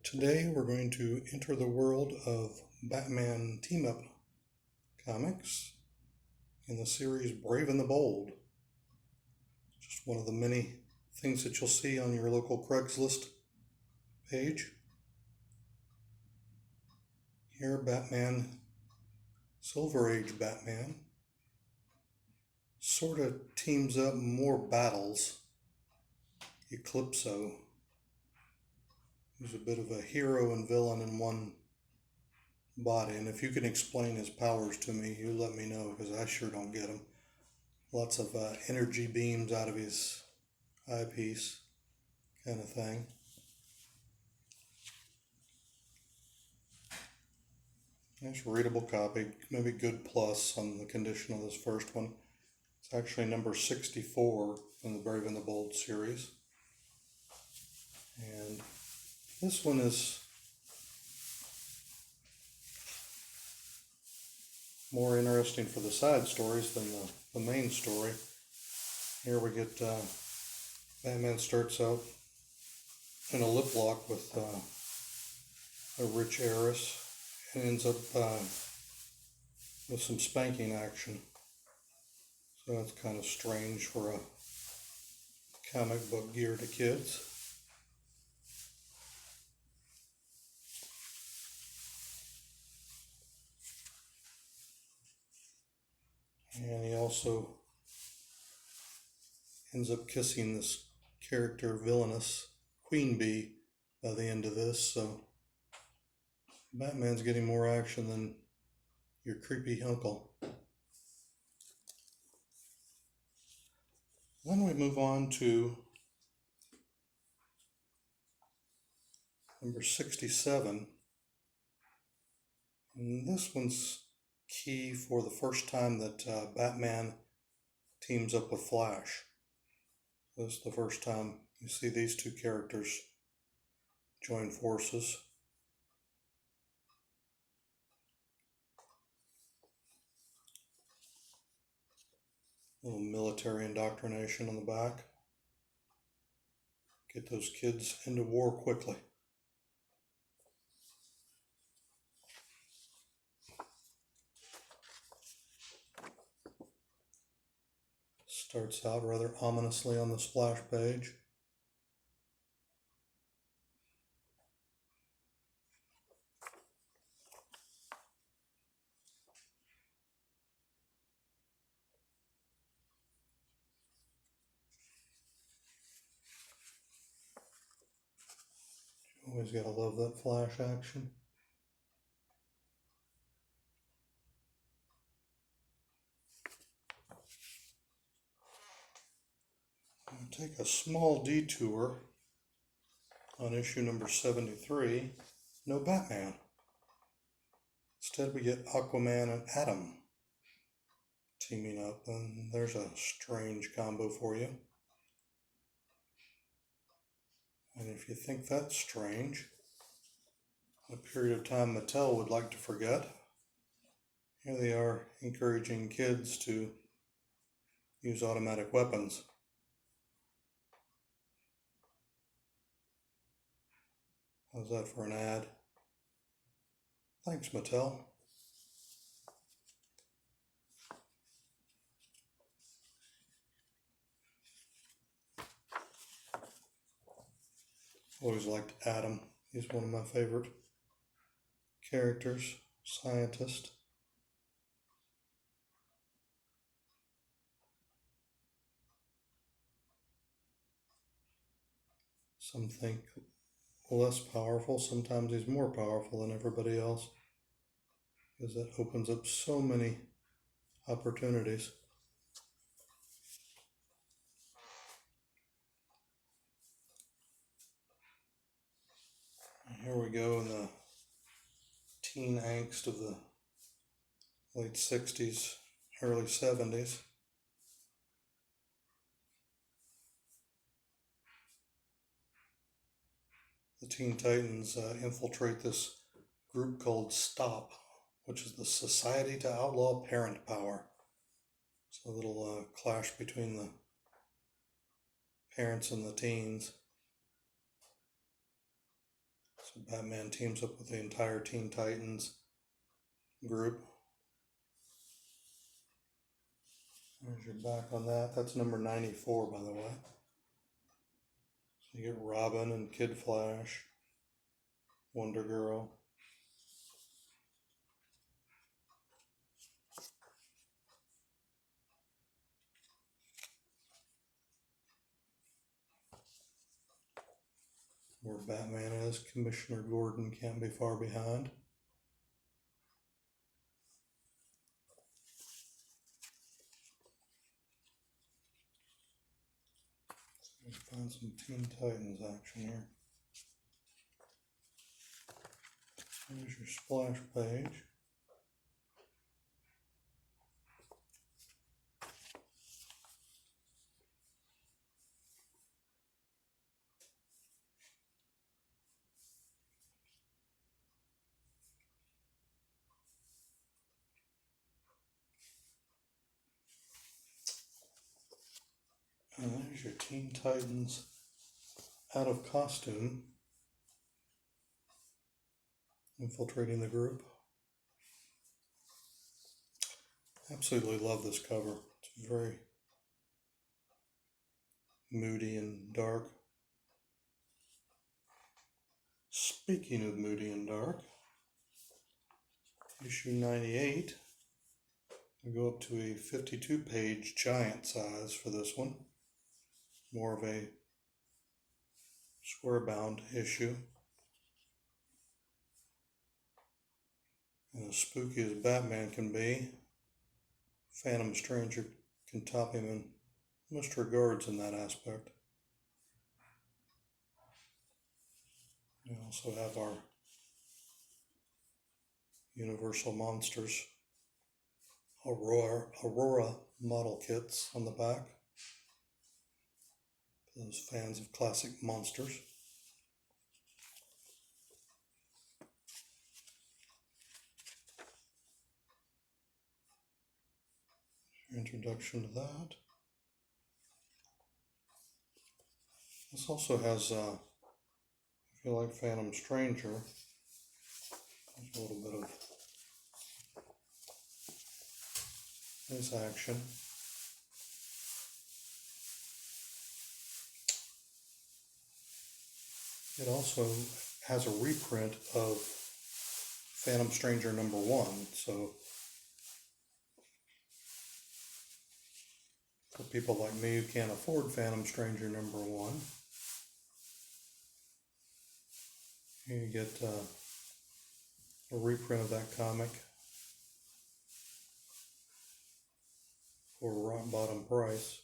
Today we're going to enter the world of Batman team-up comics in the series Brave and the Bold. Just one of the many things that you'll see on your local Craigslist page. Here, Batman, Silver Age Batman, sort of teams up more battles. Eclipso, who's a bit of a hero and villain in one body, and if you can explain his powers to me, you let me know, because I sure don't get them. Lots of energy beams out of his eyepiece, kind of thing. Nice readable copy, maybe good plus on the condition of this first one. It's actually number 64 in the Brave and the Bold series. And this one is more interesting for the side stories than the main story. Here we get Batman starts out in a lip lock with a rich heiress and ends up with some spanking action. So that's kind of strange for a comic book geared to kids. And he also ends up kissing this character, villainous Queen Bee, by the end of this. So Batman's getting more action than your creepy uncle. Then we move on to number 67. And this one's key for the first time that Batman teams up with Flash. This is the first time you see these two characters join forces. A little military indoctrination on the back. Get those kids into war quickly. Starts out rather ominously on the splash page. Always gotta love that Flash action. I'll take a small detour on issue number 73. No Batman. Instead we get Aquaman and Atom teaming up, and there's a strange combo for you. And if you think that's strange, a period of time Mattel would like to forget, here they are encouraging kids to use automatic weapons. How's that for an ad? Thanks, Mattel. Always liked Adam. He's one of my favorite characters, scientist. Some think less powerful. Sometimes he's more powerful than everybody else, because that opens up so many opportunities. Here we go in the teen angst of the late 60s, early 70s. The Teen Titans infiltrate this group called STOP, which is the Society to Outlaw Parent Power. It's a little clash between the parents and the teens. So Batman teams up with the entire Teen Titans group. There's your back on that. That's number 94, by the way. So you get Robin and Kid Flash, Wonder Girl. Where Batman is, Commissioner Gordon can't be far behind. Let's find some Teen Titans action here. There's your splash page. And there's your Teen Titans out of costume, infiltrating the group. Absolutely love this cover. It's very moody and dark. Speaking of moody and dark, issue 98, we go up to a 52-page giant size for this one. More of a square-bound issue. And as spooky as Batman can be, Phantom Stranger can top him in most regards in that aspect. We also have our Universal Monsters Aurora model kits on the back. For those fans of classic monsters. Introduction to that. This also has, if you like Phantom Stranger, there's a little bit of his action. It also has a reprint of Phantom Stranger #1, so for people like me who can't afford Phantom Stranger #1, you get a reprint of that comic for a rock bottom price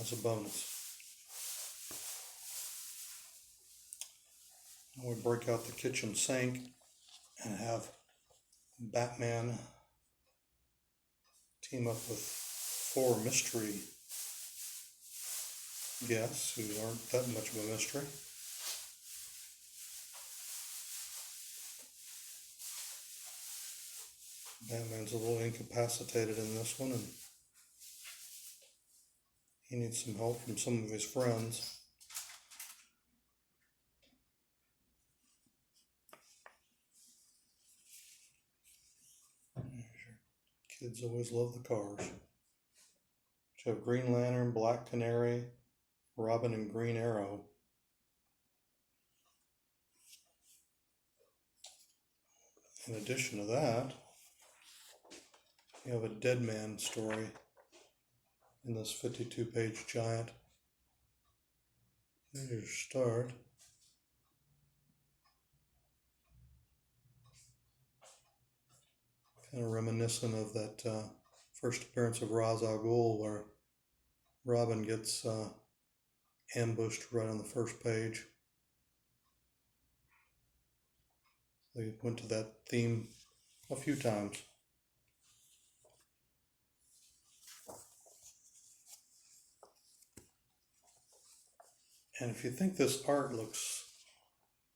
as a bonus. And we break out the kitchen sink and have Batman team up with 4 mystery guests who aren't that much of a mystery. Batman's a little incapacitated in this one, and he needs some help from some of his friends. Kids always love the cars. You have Green Lantern, Black Canary, Robin, and Green Arrow. In addition to that, you have a Dead Man story in this 52-page giant. There's your start. Kind of reminiscent of that first appearance of Ra's al Ghul, where Robin gets ambushed right on the first page. They went to that theme a few times. And if you think this art looks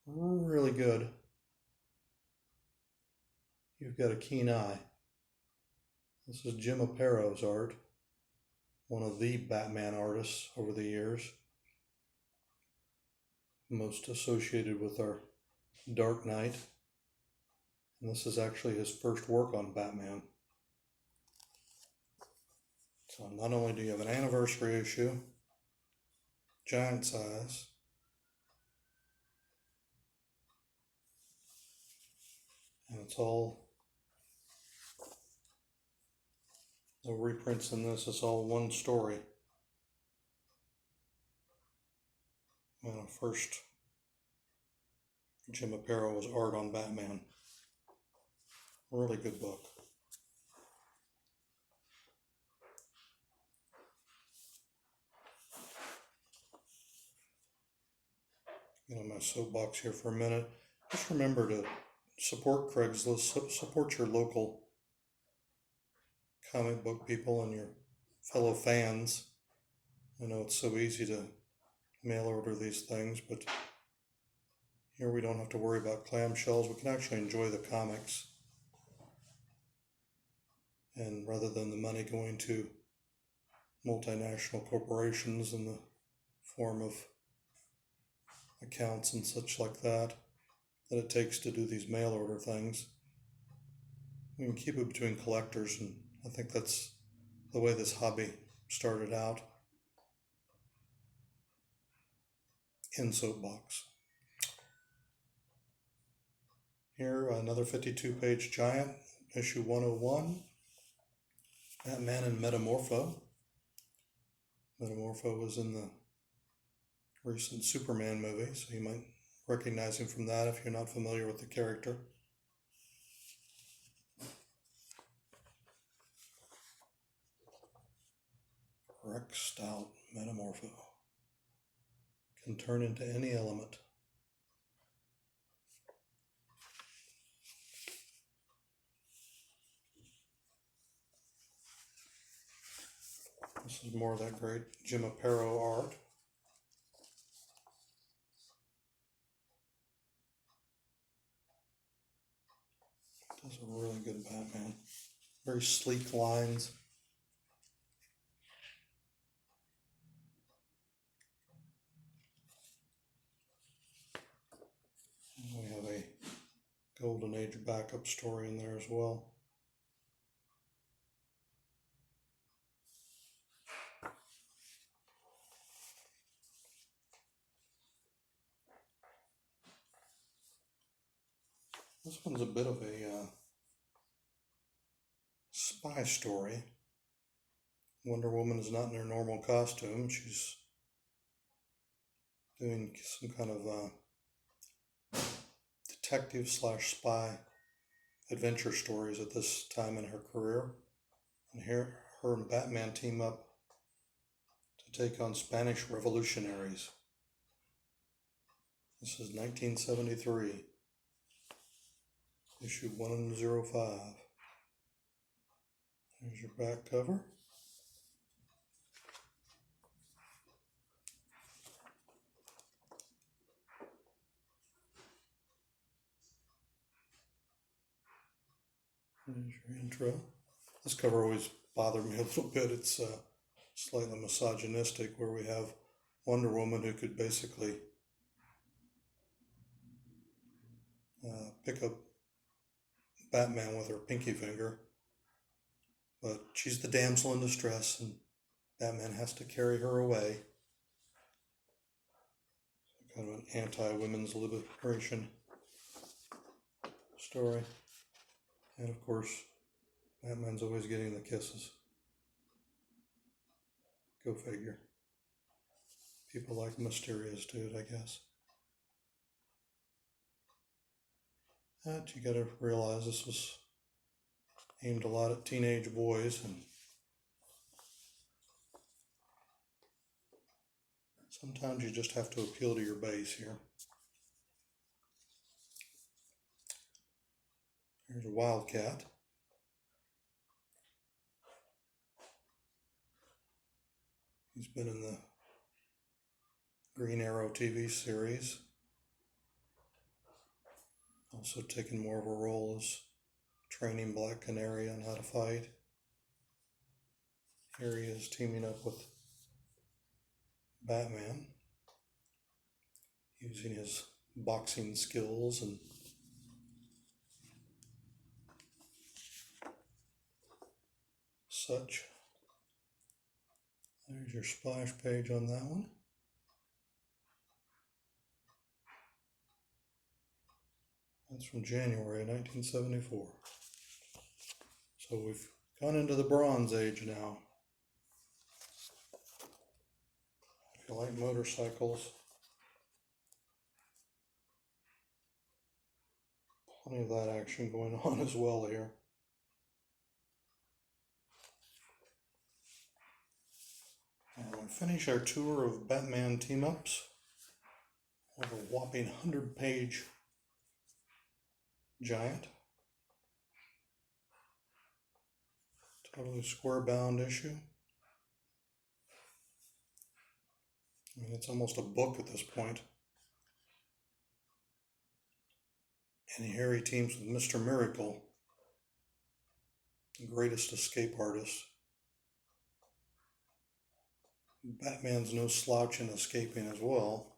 really good, you've got a keen eye. This is Jim Aparo's art, one of the Batman artists over the years. most associated with our Dark Knight. And this is actually his first work on Batman. So not only do you have an anniversary issue, giant size, and it's all, no reprints in this, it's all one story. And first, Jim Aparo was art on Batman. Really good book. Get on my soapbox here for a minute. Just remember to support Craigslist, support your local comic book people and your fellow fans. I know it's so easy to mail order these things, but here we don't have to worry about clamshells. We can actually enjoy the comics. And rather than the money going to multinational corporations in the form of accounts and such like that it takes to do these mail order things, we can keep it between collectors, and I think that's the way this hobby started out. In soapbox. Here, another 52-page giant, issue 101, Batman and Metamorpho. Metamorpho was in the recent Superman movie, so you might recognize him from that if you're not familiar with the character. Rex Stout Metamorpho. Can turn into any element. This is more of that great Jim Aparo art. Does a really good Batman. Very sleek lines. And we have a Golden Age backup story in there as well. This one's a bit of a spy story. Wonder Woman is not in her normal costume. She's doing some kind of detective slash spy adventure stories at this time in her career. And here her and Batman team up to take on Spanish revolutionaries. This is 1973. Issue 105. There's your back cover. There's your intro. This cover always bothered me a little bit. It's slightly misogynistic, where we have Wonder Woman who could basically pick up Batman with her pinky finger, but she's the damsel in distress and Batman has to carry her away. Kind of an anti-women's liberation story. And of course, Batman's always getting the kisses. Go figure. People like mysterious dude, I guess. But you gotta realize this was aimed a lot at teenage boys, and sometimes you just have to appeal to your base here. Here's a Wildcat. He's been in the Green Arrow TV series. Also taken more of a role as training Black Canary on how to fight. Here he is teaming up with Batman. He using his boxing skills and such. There's your splash page on that one. That's from January 1974. So we've gone into the Bronze Age now. If you like motorcycles, plenty of that action going on as well here. And we finish our tour of Batman team-ups with a whopping 100-page giant. Totally square-bound issue. I mean, it's almost a book at this point. And here he teams with Mr. Miracle, the greatest escape artist. Batman's no slouch in escaping as well.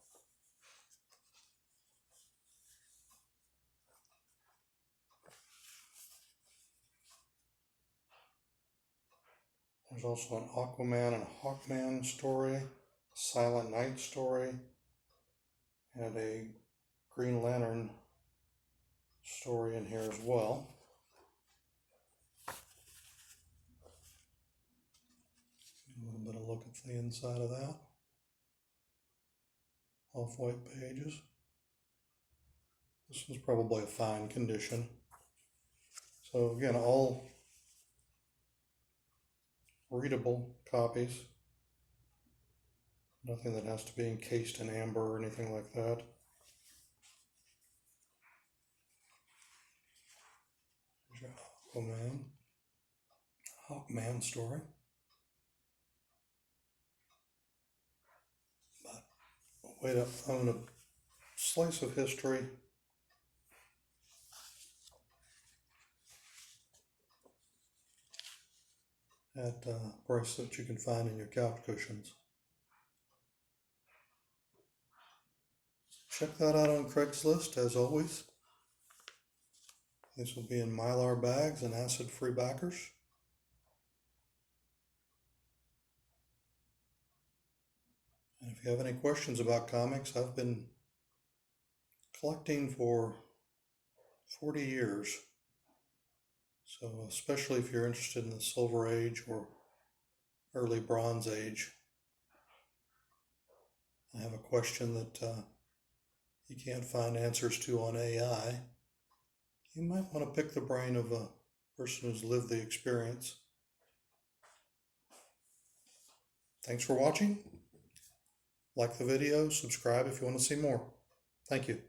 There's also an Aquaman and Hawkman story, Silent Night story, and a Green Lantern story in here as well. A little bit of look at the inside of that. Off-white pages. This one's probably a fine condition. So again, all readable copies. Nothing that has to be encased in amber or anything like that. There's your Aquaman, Hawkman story. But wait up, I'm going to slice of history. At a price that you can find in your couch cushions. Check that out on Craigslist as always. These will be in Mylar bags and acid-free backers. And if you have any questions about comics, I've been collecting for 40 years. So especially if you're interested in the Silver Age or early Bronze Age, I have a question that you can't find answers to on AI. You might want to pick the brain of a person who's lived the experience. Thanks for watching. Like the video, subscribe if you want to see more. Thank you.